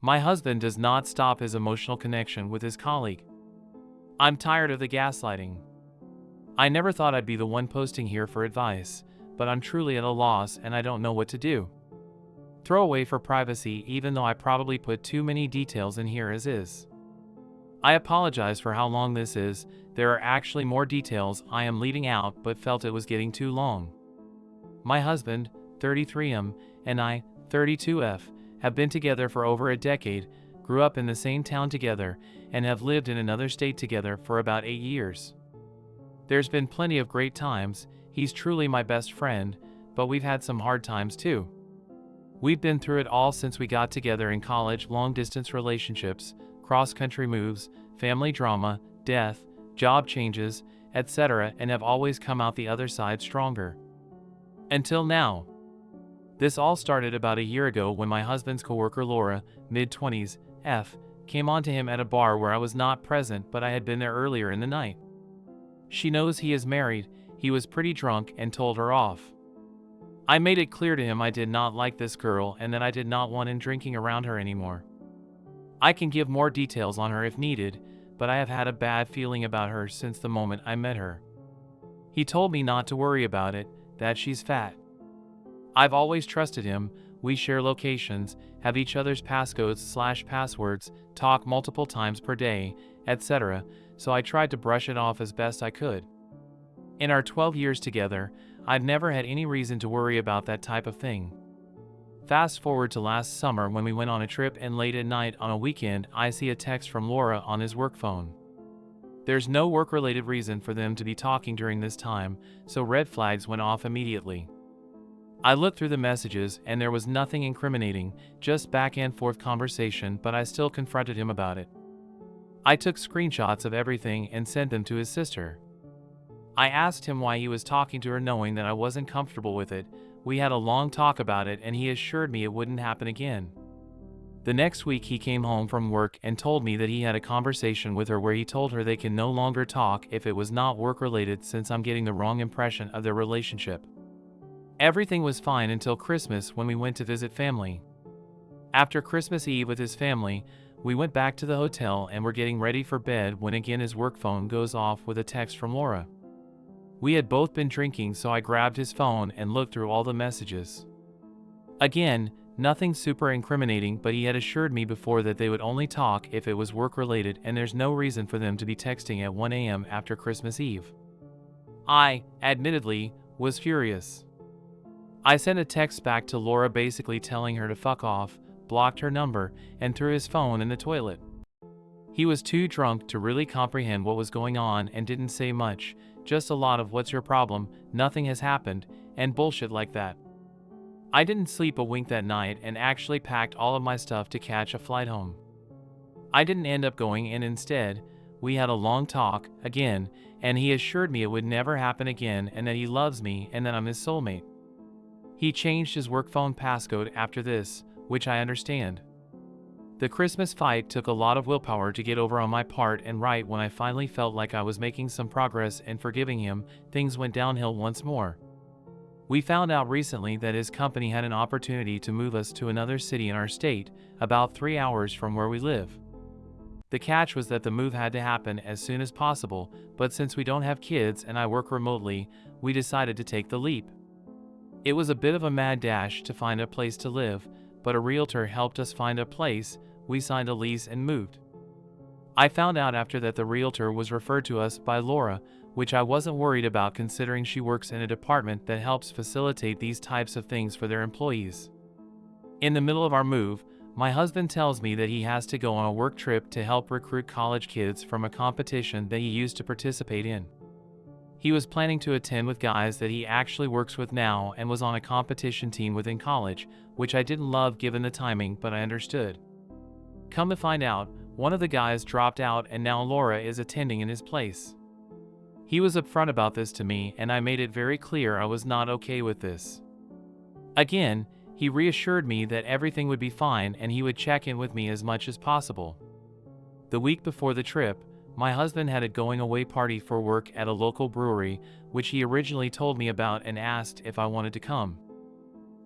My husband does not stop his emotional connection with his colleague. I'm tired of the gaslighting. I never thought I'd be the one posting here for advice, but I'm truly at a loss and I don't know what to do. Throw away for privacy, even though I probably put too many details in here as is. I apologize for how long this is. There are actually more details I am leaving out, but felt it was getting too long. My husband, 33M, and I, 32F, have been together for over a decade, grew up in the same town together, and have lived in another state together for about 8 years. There's been plenty of great times. He's truly my best friend, but we've had some hard times too. We've been through it all since we got together in college: long-distance relationships, cross-country moves, family drama, death, job changes, etc., and have always come out the other side stronger. Until now. This all started about a year ago when my husband's coworker Laura, mid-20s, F, came on to him at a bar where I was not present, but I had been there earlier in the night. She knows he is married. He was pretty drunk and told her off. I made it clear to him I did not like this girl and that I did not want him drinking around her anymore. I can give more details on her if needed, but I have had a bad feeling about her since the moment I met her. He told me not to worry about it, that she's fat. I've always trusted him. We share locations, have each other's passcodes/passwords, talk multiple times per day, etc., so I tried to brush it off as best I could. In our 12 years together, I've never had any reason to worry about that type of thing. Fast forward to last summer when we went on a trip, and late at night on a weekend I see a text from Laura on his work phone. There's no work-related reason for them to be talking during this time, so red flags went off immediately. I looked through the messages and there was nothing incriminating, just back and forth conversation, but I still confronted him about it. I took screenshots of everything and sent them to his sister. I asked him why he was talking to her knowing that I wasn't comfortable with it. We had a long talk about it and he assured me it wouldn't happen again. The next week he came home from work and told me that he had a conversation with her where he told her they can no longer talk if it was not work-related, since I'm getting the wrong impression of their relationship. Everything was fine until Christmas when we went to visit family. After Christmas Eve with his family, we went back to the hotel and were getting ready for bed when again his work phone goes off with a text from Laura. We had both been drinking, so I grabbed his phone and looked through all the messages. Again, nothing super incriminating, but he had assured me before that they would only talk if it was work-related, and there's no reason for them to be texting at 1 a.m. after Christmas Eve. I, admittedly, was furious. I sent a text back to Laura basically telling her to fuck off, blocked her number, and threw his phone in the toilet. He was too drunk to really comprehend what was going on and didn't say much, just a lot of "what's your problem, nothing has happened," and bullshit like that. I didn't sleep a wink that night and actually packed all of my stuff to catch a flight home. I didn't end up going, and instead, we had a long talk, again, and he assured me it would never happen again and that he loves me and that I'm his soulmate. He changed his work phone passcode after this, which I understand. The Christmas fight took a lot of willpower to get over on my part, and right when I finally felt like I was making some progress and forgiving him, things went downhill once more. We found out recently that his company had an opportunity to move us to another city in our state, about 3 hours from where we live. The catch was that the move had to happen as soon as possible, but since we don't have kids and I work remotely, we decided to take the leap. It was a bit of a mad dash to find a place to live, but a realtor helped us find a place. We signed a lease and moved. I found out after that the realtor was referred to us by Laura, which I wasn't worried about considering she works in a department that helps facilitate these types of things for their employees. In the middle of our move, my husband tells me that he has to go on a work trip to help recruit college kids from a competition that he used to participate in. He was planning to attend with guys that he actually works with now and was on a competition team within college, which I didn't love given the timing, but I understood. Come to find out, one of the guys dropped out and now Laura is attending in his place. He was upfront about this to me and I made it very clear I was not okay with this. Again, he reassured me that everything would be fine and he would check in with me as much as possible. The week before the trip, my husband had a going-away party for work at a local brewery, which he originally told me about and asked if I wanted to come.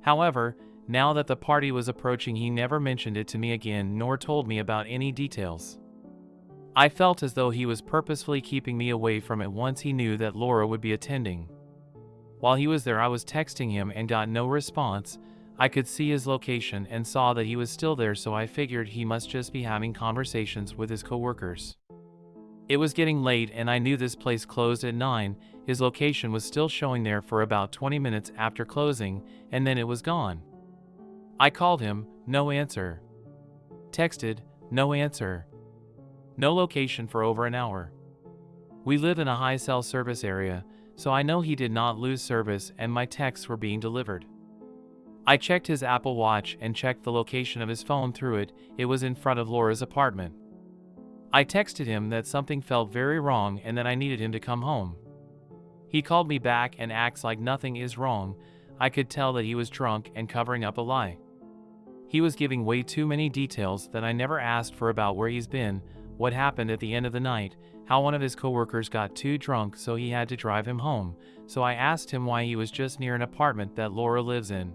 However, Now that the party was approaching, he never mentioned it to me again nor told me about any details. I felt as though he was purposefully keeping me away from it once he knew that Laura would be attending. While he was there, I was texting him and got no response. I could see his location and saw that he was still there, so I figured he must just be having conversations with his coworkers. It was getting late and I knew this place closed at 9. His location was still showing there for about 20 minutes after closing, and then it was gone. I called him, no answer. Texted, no answer. No location for over an hour. We live in a high cell service area, so I know he did not lose service and my texts were being delivered. I checked his Apple Watch and checked the location of his phone through it. It was in front of Laura's apartment. I texted him that something felt very wrong and that I needed him to come home. He called me back and acts like nothing is wrong. I could tell that he was drunk and covering up a lie. He was giving way too many details that I never asked for about where he's been, what happened at the end of the night, how one of his coworkers got too drunk so he had to drive him home, so I asked him why he was just near an apartment that Laura lives in.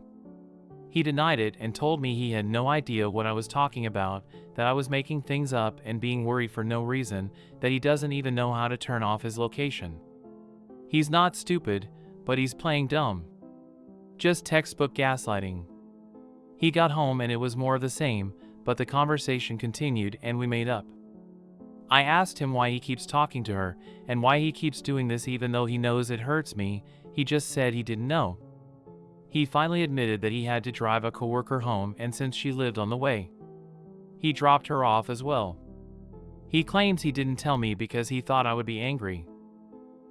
He denied it and told me he had no idea what I was talking about, that I was making things up and being worried for no reason, that he doesn't even know how to turn off his location. He's not stupid, but he's playing dumb. Just textbook gaslighting. He got home and it was more of the same, but the conversation continued and we made up. I asked him why he keeps talking to her and why he keeps doing this even though he knows it hurts me. He just said he didn't know. He finally admitted that he had to drive a coworker home, and since she lived on the way, he dropped her off as well. He claims he didn't tell me because he thought I would be angry.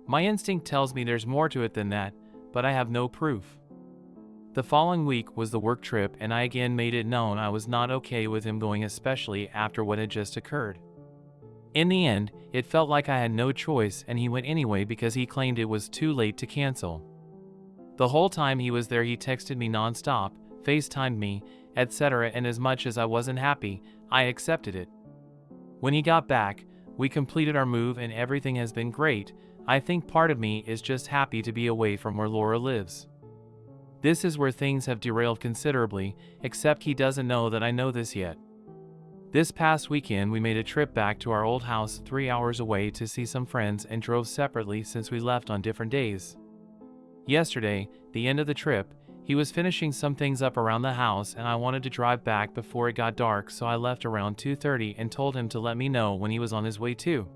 My instinct tells me there's more to it than that, but I have no proof. The following week was the work trip and I again made it known I was not okay with him going, especially after what had just occurred. In the end, it felt like I had no choice and he went anyway because he claimed it was too late to cancel. The whole time he was there he texted me nonstop, FaceTimed me, etc., and as much as I wasn't happy, I accepted it. When he got back, we completed our move and everything has been great. I think part of me is just happy to be away from where Laura lives. This is where things have derailed considerably, except he doesn't know that I know this yet. This past weekend we made a trip back to our old house 3 hours away to see some friends and drove separately since we left on different days. Yesterday, the end of the trip, he was finishing some things up around the house and I wanted to drive back before it got dark, so I left around 2:30 and told him to let me know when he was on his way too.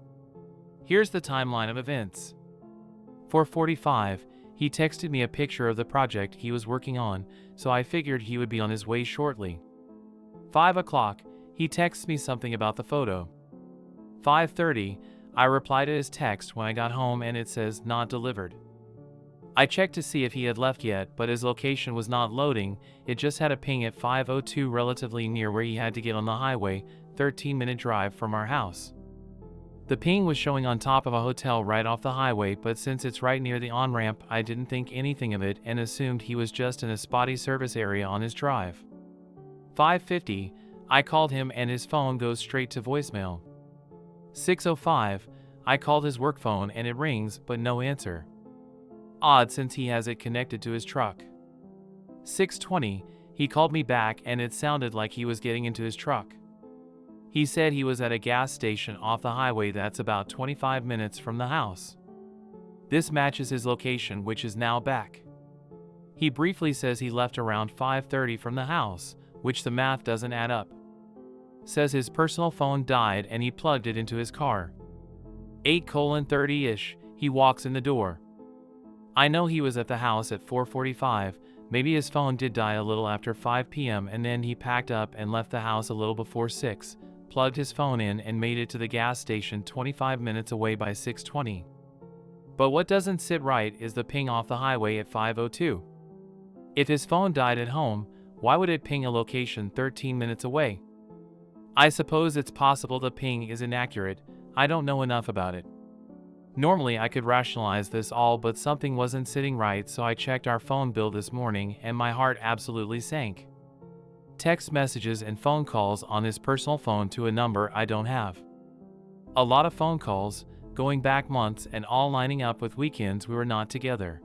Here's the timeline of events. 4:45, he texted me a picture of the project he was working on, so I figured he would be on his way shortly. 5 o'clock, he texts me something about the photo. 5:30, I reply to his text when I got home and it says not delivered. I checked to see if he had left yet, but his location was not loading. It just had a ping at 5:02, relatively near where he had to get on the highway, 13-minute drive from our house. The ping was showing on top of a hotel right off the highway, but since it's right near the on-ramp, I didn't think anything of it and assumed he was just in a spotty service area on his drive. 5:50, I called him and his phone goes straight to voicemail. 6:05, I called his work phone and it rings, but no answer. Odd, since he has it connected to his truck. 6:20, he called me back and it sounded like he was getting into his truck. He said he was at a gas station off the highway that's about 25 minutes from the house. This matches his location, which is now back. He briefly says he left around 5:30 from the house, which the math doesn't add up. Says his personal phone died and he plugged it into his car. 8:30-ish, he walks in the door. I know he was at the house at 4:45, maybe his phone did die a little after 5 p.m. and then he packed up and left the house a little before 6, plugged his phone in and made it to the gas station 25 minutes away by 6:20. But what doesn't sit right is the ping off the highway at 5:02. If his phone died at home, why would it ping a location 13 minutes away? I suppose it's possible the ping is inaccurate. I don't know enough about it. Normally I could rationalize this all, but something wasn't sitting right, so I checked our phone bill this morning and my heart absolutely sank. Text messages and phone calls on his personal phone to a number I don't have. A lot of phone calls, going back months and all lining up with weekends we were not together.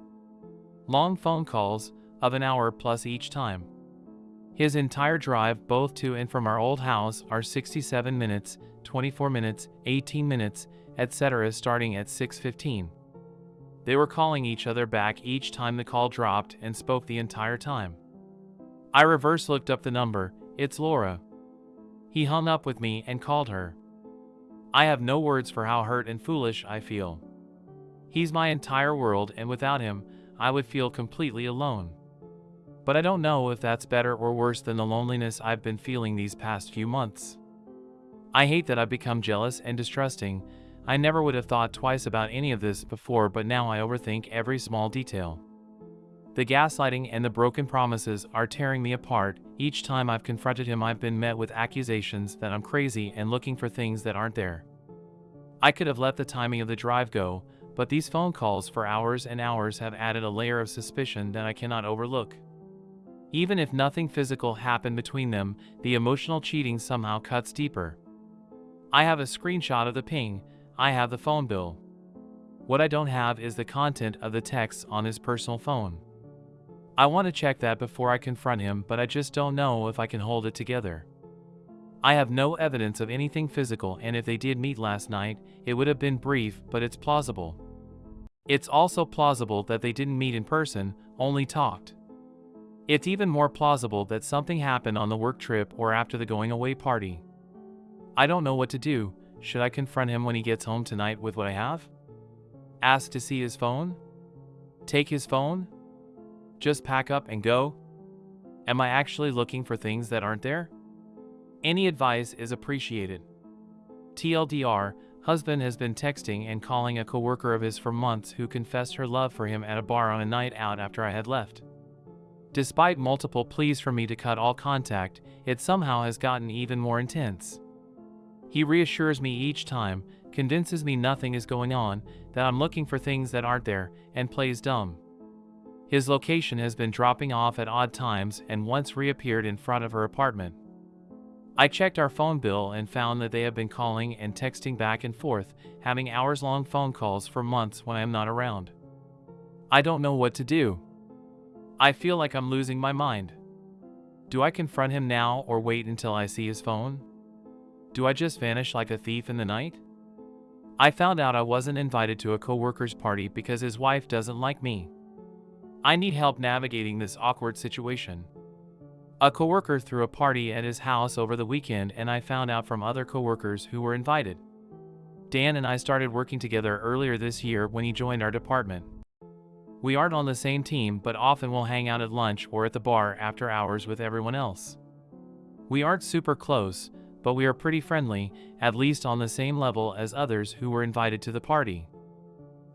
Long phone calls, of an hour plus each time. His entire drive both to and from our old house are 67 minutes, 24 minutes, 18 minutes, etc. starting at 6:15. They were calling each other back each time the call dropped and spoke the entire time. I reverse looked up the number. It's Laura. He hung up with me and called her. I have no words for how hurt and foolish I feel. He's my entire world, and without him, I would feel completely alone. But I don't know if that's better or worse than the loneliness I've been feeling these past few months. I hate that I've become jealous and distrusting. I never would have thought twice about any of this before, but now I overthink every small detail. The gaslighting and the broken promises are tearing me apart. Each time I've confronted him, I've been met with accusations that I'm crazy and looking for things that aren't there. I could have let the timing of the drive go, but these phone calls for hours and hours have added a layer of suspicion that I cannot overlook. Even if nothing physical happened between them, the emotional cheating somehow cuts deeper. I have a screenshot of the ping. I have the phone bill. What I don't have is the content of the texts on his personal phone. I want to check that before I confront him, but I just don't know if I can hold it together. I have no evidence of anything physical, and if they did meet last night, it would have been brief, but it's plausible. It's also plausible that they didn't meet in person, only talked. It's even more plausible that something happened on the work trip or after the going away party. I don't know what to do. Should I confront him when he gets home tonight with what I have? Ask to see his phone? Take his phone? Just pack up and go? Am I actually looking for things that aren't there? Any advice is appreciated. TLDR, husband has been texting and calling a coworker of his for months who confessed her love for him at a bar on a night out after I had left. Despite multiple pleas for me to cut all contact, it somehow has gotten even more intense. He reassures me each time, convinces me nothing is going on, that I'm looking for things that aren't there, and plays dumb. His location has been dropping off at odd times and once reappeared in front of her apartment. I checked our phone bill and found that they have been calling and texting back and forth, having hours-long phone calls for months when I am not around. I don't know what to do. I feel like I'm losing my mind. Do I confront him now or wait until I see his phone? Do I just vanish like a thief in the night? I found out I wasn't invited to a coworker's party because his wife doesn't like me. I need help navigating this awkward situation. A coworker threw a party at his house over the weekend, and I found out from other coworkers who were invited. Dan and I started working together earlier this year when he joined our department. We aren't on the same team, but often we'll hang out at lunch or at the bar after hours with everyone else. We aren't super close, but we are pretty friendly, at least on the same level as others who were invited to the party.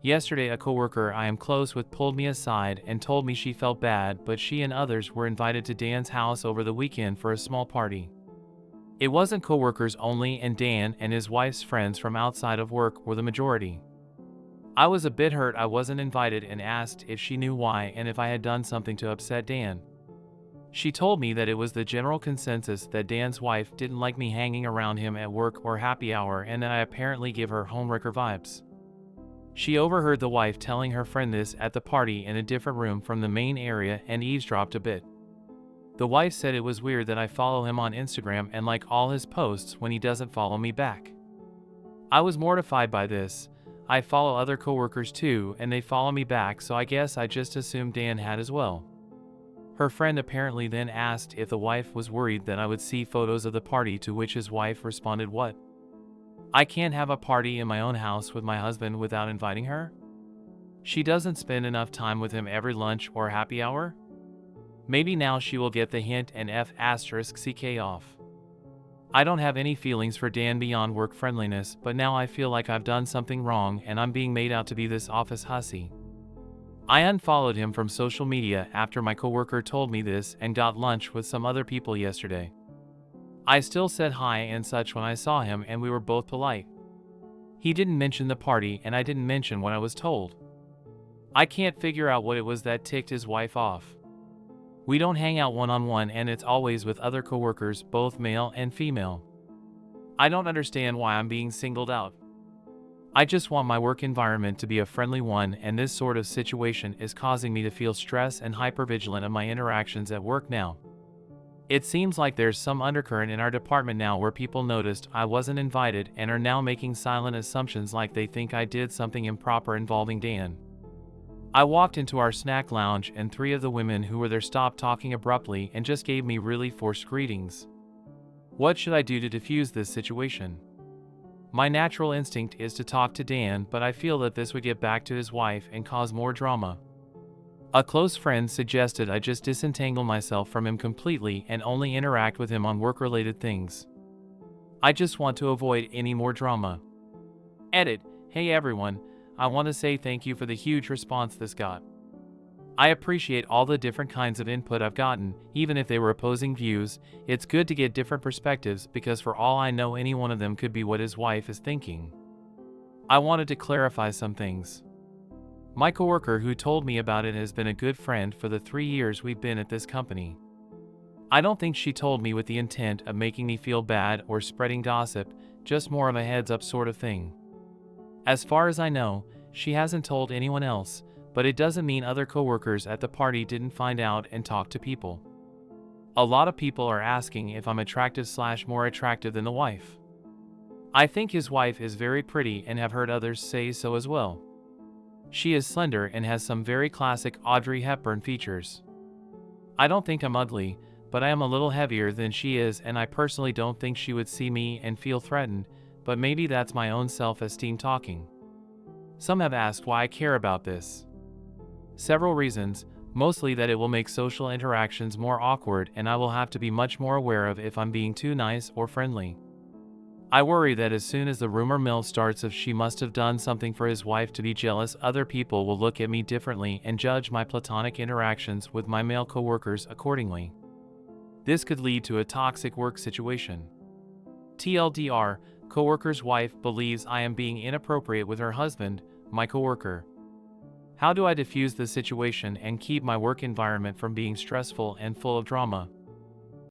Yesterday, a coworker I am close with pulled me aside and told me she felt bad, but she and others were invited to Dan's house over the weekend for a small party. It wasn't coworkers only, and Dan and his wife's friends from outside of work were the majority. I was a bit hurt I wasn't invited and asked if she knew why and if I had done something to upset Dan. She told me that it was the general consensus that Dan's wife didn't like me hanging around him at work or happy hour, and that I apparently give her homewrecker vibes. She overheard the wife telling her friend this at the party in a different room from the main area and eavesdropped a bit. The wife said it was weird that I follow him on Instagram and like all his posts when he doesn't follow me back. I was mortified by this. I follow other coworkers too, and they follow me back, so I guess I just assumed Dan had as well. Her friend apparently then asked if the wife was worried that I would see photos of the party, to which his wife responded, "What? I can't have a party in my own house with my husband without inviting her? She doesn't spend enough time with him every lunch or happy hour? Maybe now she will get the hint and F***ck off." I don't have any feelings for Dan beyond work friendliness, but now I feel like I've done something wrong and I'm being made out to be this office hussy. I unfollowed him from social media after my coworker told me this and got lunch with some other people yesterday. I still said hi and such when I saw him, and we were both polite. He didn't mention the party and I didn't mention what I was told. I can't figure out what it was that ticked his wife off. We don't hang out one-on-one, and it's always with other coworkers, both male and female. I don't understand why I'm being singled out. I just want my work environment to be a friendly one, and this sort of situation is causing me to feel stress and hypervigilant of my interactions at work now. It seems like there's some undercurrent in our department now where people noticed I wasn't invited and are now making silent assumptions like they think I did something improper involving Dan. I walked into our snack lounge and 3 of the women who were there stopped talking abruptly and just gave me really forced greetings. What should I do to defuse this situation? My natural instinct is to talk to Dan, but I feel that this would get back to his wife and cause more drama. A close friend suggested I just disentangle myself from him completely and only interact with him on work-related things. I just want to avoid any more drama. Edit. Hey everyone, I want to say thank you for the huge response this got. I appreciate all the different kinds of input I've gotten, even if they were opposing views. It's good to get different perspectives because for all I know any one of them could be what his wife is thinking. I wanted to clarify some things. My coworker who told me about it has been a good friend for the 3 years we've been at this company. I don't think she told me with the intent of making me feel bad or spreading gossip, just more of a heads up sort of thing. As far as I know, she hasn't told anyone else, but it doesn't mean other coworkers at the party didn't find out and talk to people. A lot of people are asking if I'm attractive/more attractive than the wife. I think his wife is very pretty and have heard others say so as well. She is slender and has some very classic Audrey Hepburn features. I don't think I'm ugly, but I am a little heavier than she is and I personally don't think she would see me and feel threatened, but maybe that's my own self-esteem talking. Some have asked why I care about this. Several reasons, mostly that it will make social interactions more awkward and I will have to be much more aware of if I'm being too nice or friendly. I worry that as soon as the rumor mill starts of she must have done something for his wife to be jealous, other people will look at me differently and judge my platonic interactions with my male coworkers accordingly. This could lead to a toxic work situation. TLDR, coworker's wife believes I am being inappropriate with her husband, my coworker. How do I defuse the situation and keep my work environment from being stressful and full of drama?